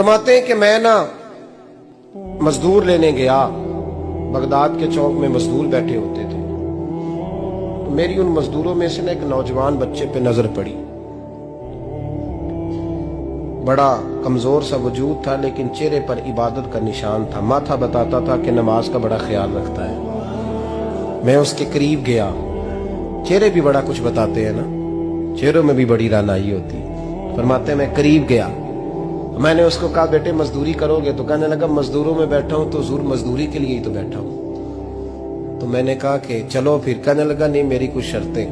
فرماتے ہیں کہ میں مزدور لینے گیا، بغداد کے چوک میں مزدور بیٹھے ہوتے تھے، تو میری ان مزدوروں میں سے ایک نوجوان بچے پہ نظر پڑی۔ بڑا کمزور سا وجود تھا لیکن چہرے پر عبادت کا نشان تھا، ماتھا بتاتا تھا کہ نماز کا بڑا خیال رکھتا ہے۔ میں اس کے قریب گیا، چہرے بھی بڑا کچھ بتاتے ہیں نا، چہروں میں بھی بڑی رانائی ہوتی ہے۔ فرماتے ہیں میں قریب گیا، میں نے اس کو کہا بیٹے مزدوری کرو گے؟ تو کہنے لگا مزدوروں میں بیٹھا ہوں تو حضور مزدوری کے لیے ہی تو بیٹھا ہوں۔ تو میں نے کہا کہ چلو پھر۔ کہنے لگا نہیں میری کچھ شرطیں۔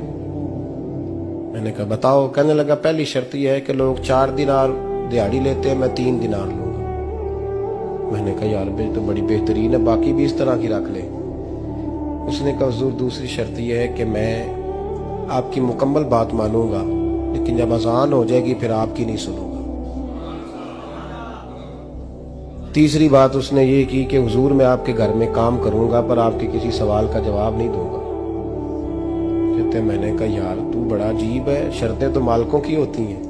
میں نے کہا بتاؤ؟ کہنے لگا پہلی شرط یہ ہے کہ لوگ 4 دینار دیہاڑی لیتے ہیں، میں 3 دینار لوں گا۔ میں نے کہا یار بھائی تو بڑی بہترین ہے، باقی بھی اس طرح کی رکھ لے۔ اس نے کہا حضور دوسری شرط یہ ہے کہ میں آپ کی مکمل بات مانوں گا لیکن جب اذان ہو جائے گی پھر آپ کی نہیں سنوں گا۔ تیسری بات اس نے یہ کی کہ حضور میں آپ کے گھر میں کام کروں گا پر آپ کے کسی سوال کا جواب نہیں دوں گا۔ کہتے ہیں میں نے کہا یار تو بڑا عجیب ہے، شرطیں تو مالکوں کی ہوتی ہیں۔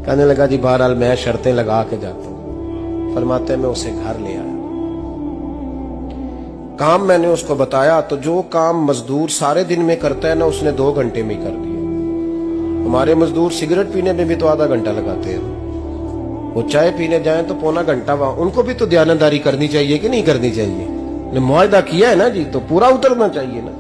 کہنے لگا جی بہرحال میں شرطیں لگا کے جاتا ہوں۔ فرماتے ہیں میں اسے گھر لے آیا، کام میں نے اس کو بتایا تو جو کام مزدور سارے دن میں کرتا ہے نا اس نے 2 گھنٹے میں ہی کر دیا۔ ہمارے مزدور سگریٹ پینے میں بھی تو آدھا گھنٹہ لگاتے ہیں، وہ چائے پینے جائیں تو پونا گھنٹہ وہاں۔ ان کو بھی تو دیانتداری کرنی چاہیے کہ نہیں کرنی چاہیے؟ نے معاہدہ کیا ہے نا جی تو پورا اترنا چاہیے نا۔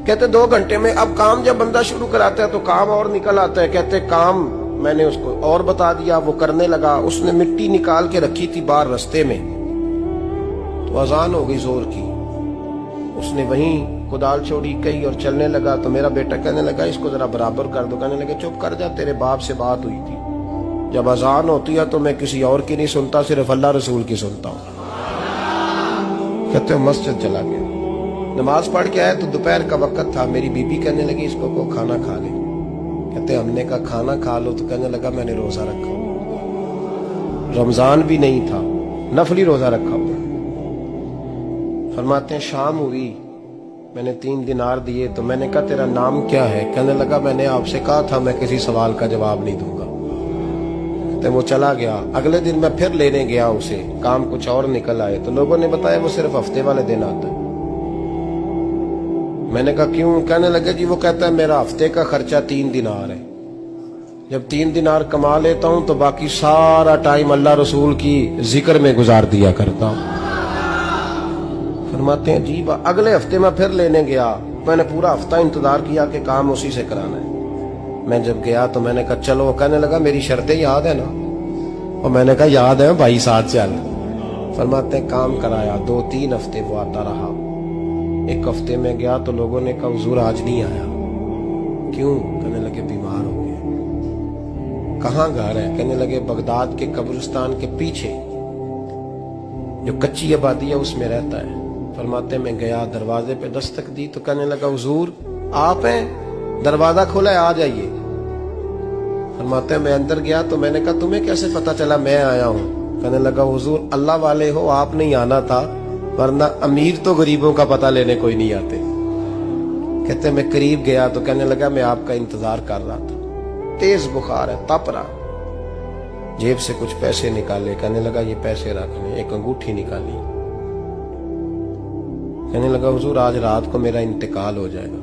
کہتے 2 گھنٹے میں۔ اب کام جب بندہ شروع کراتا ہے تو کام اور نکل آتا ہے۔ کہتے کام میں نے اس کو اور بتا دیا، وہ کرنے لگا۔ اس نے مٹی نکال کے رکھی تھی باہر رستے میں، تو اذان ہو گئی زور کی، اس نے وہیں کدال چھوڑی کئی اور چلنے لگا۔ تو میرا بیٹا کہنے لگا اس کو ذرا برابر کر دو۔ کہنے لگا چپ کر جا، تیرے باپ سے بات ہوئی تھی، جب اذان ہوتی ہے تو میں کسی اور کی نہیں سنتا، صرف اللہ رسول کی سنتا ہوں۔ کہتے ہیں مسجد چلا گیا، نماز پڑھ کے آیا تو دوپہر کا وقت تھا۔ میری بی بی کہنے لگی اس کو کھانا کھا لے۔ کہتے ہم نے کہا کھانا کھا لو، تو کہنے لگا میں نے روزہ رکھا ہوا، رمضان بھی نہیں تھا، نفلی روزہ رکھا ہوا۔ فرماتے ہیں شام ہوئی، میں نے 3 دینار دیے تو میں نے کہا تیرا نام کیا ہے؟ کہنے لگا میں نے آپ سے کہا تھا میں کسی سوال کا جواب نہیں دوں گا۔ وہ چلا گیا۔ اگلے دن میں پھر لینے گیا اسے، کام کچھ اور نکل آئے تو لوگوں نے بتایا وہ صرف ہفتے والے دن آتا ہے۔ میں نے کہا کیوں؟ کہنے لگے جی وہ کہتا ہے میرا ہفتے کا خرچہ 3 دینار ہے، جب 3 دینار کما لیتا ہوں تو باقی سارا ٹائم اللہ رسول کی ذکر میں گزار دیا کرتا ہوں۔ فرماتے ہیں جی اگلے ہفتے میں پھر لینے گیا، میں نے پورا ہفتہ انتظار کیا کہ کام اسی سے کرانا ہے۔ میں جب گیا تو میں نے کہا چلو، کہنے لگا میری شرطیں یاد ہے نا؟ اور میں نے کہا یاد ہے بھائی ساتھ چل۔ فرماتے ہیں کام کرایا، 2-3 ہفتے وہ آتا رہا۔ ایک ہفتے میں گیا تو لوگوں نے کہا حضور آج نہیں آیا، کیوں؟ کہنے لگے بیمار ہو گئے۔ کہاں گھر ہے؟ کہنے لگے بغداد کے قبرستان کے پیچھے جو کچی آبادی ہے اس میں رہتا ہے۔ فرماتے ہیں میں گیا، دروازے پہ دستک دی تو کہنے لگا حضور آپ ہیں؟ دروازہ کھولا ہے، آ جائیے۔ فرماتے ہیں میں اندر گیا تو میں نے کہا تمہیں کیسے پتا چلا میں آیا ہوں؟ کہنے لگا حضور اللہ والے ہو، آپ نہیں آنا تھا، ورنہ امیر تو غریبوں کا پتہ لینے کوئی نہیں آتے۔ کہتے میں قریب گیا تو کہنے لگا میں آپ کا انتظار کر رہا تھا، تیز بخار ہے، تپ رہا۔ جیب سے کچھ پیسے نکالے، کہنے لگا یہ پیسے رکھ لیں۔ ایک انگوٹھی نکالی، کہنے لگا حضور آج رات کو میرا انتقال ہو جائے گا،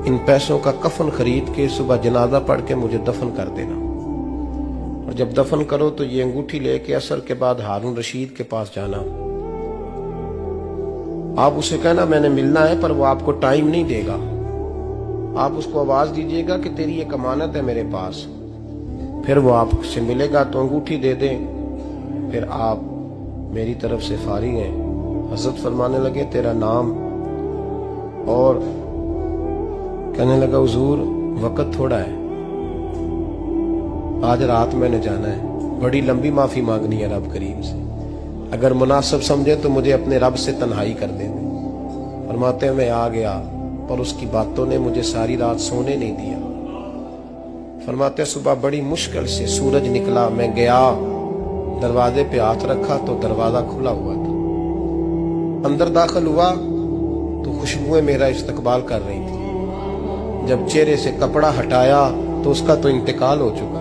ان پیسوں کا کفن خرید کے صبح جنازہ پڑھ کے مجھے دفن کر دینا، اور جب دفن کرو تو یہ انگوٹھی لے کے عصر کے بعد ہارون رشید کے پاس جانا، آپ اسے کہنا میں نے ملنا ہے پر وہ آپ کو ٹائم نہیں دے گا، آپ اس کو آواز دیجئے گا کہ تیری ایک امانت ہے میرے پاس، پھر وہ آپ سے ملے گا تو انگوٹھی دے دیں، پھر آپ میری طرف سے فارغ ہیں۔ حضرت فرمانے لگے تیرا نام؟ اور کہنے لگا حضور وقت تھوڑا ہے، آج رات میں نے جانا ہے، بڑی لمبی معافی مانگنی ہے رب کریم سے، اگر مناسب سمجھے تو مجھے اپنے رب سے تنہائی کر دے دیں۔ فرماتے ہیں میں آ گیا اور اس کی باتوں نے مجھے ساری رات سونے نہیں دیا۔ فرماتے ہیں صبح بڑی مشکل سے سورج نکلا، میں گیا دروازے پہ ہاتھ رکھا تو دروازہ کھلا ہوا تھا، اندر داخل ہوا تو خوشبوئیں میرا استقبال کر رہی تھی، جب چہرے سے کپڑا ہٹایا تو اس کا تو انتقال ہو چکا۔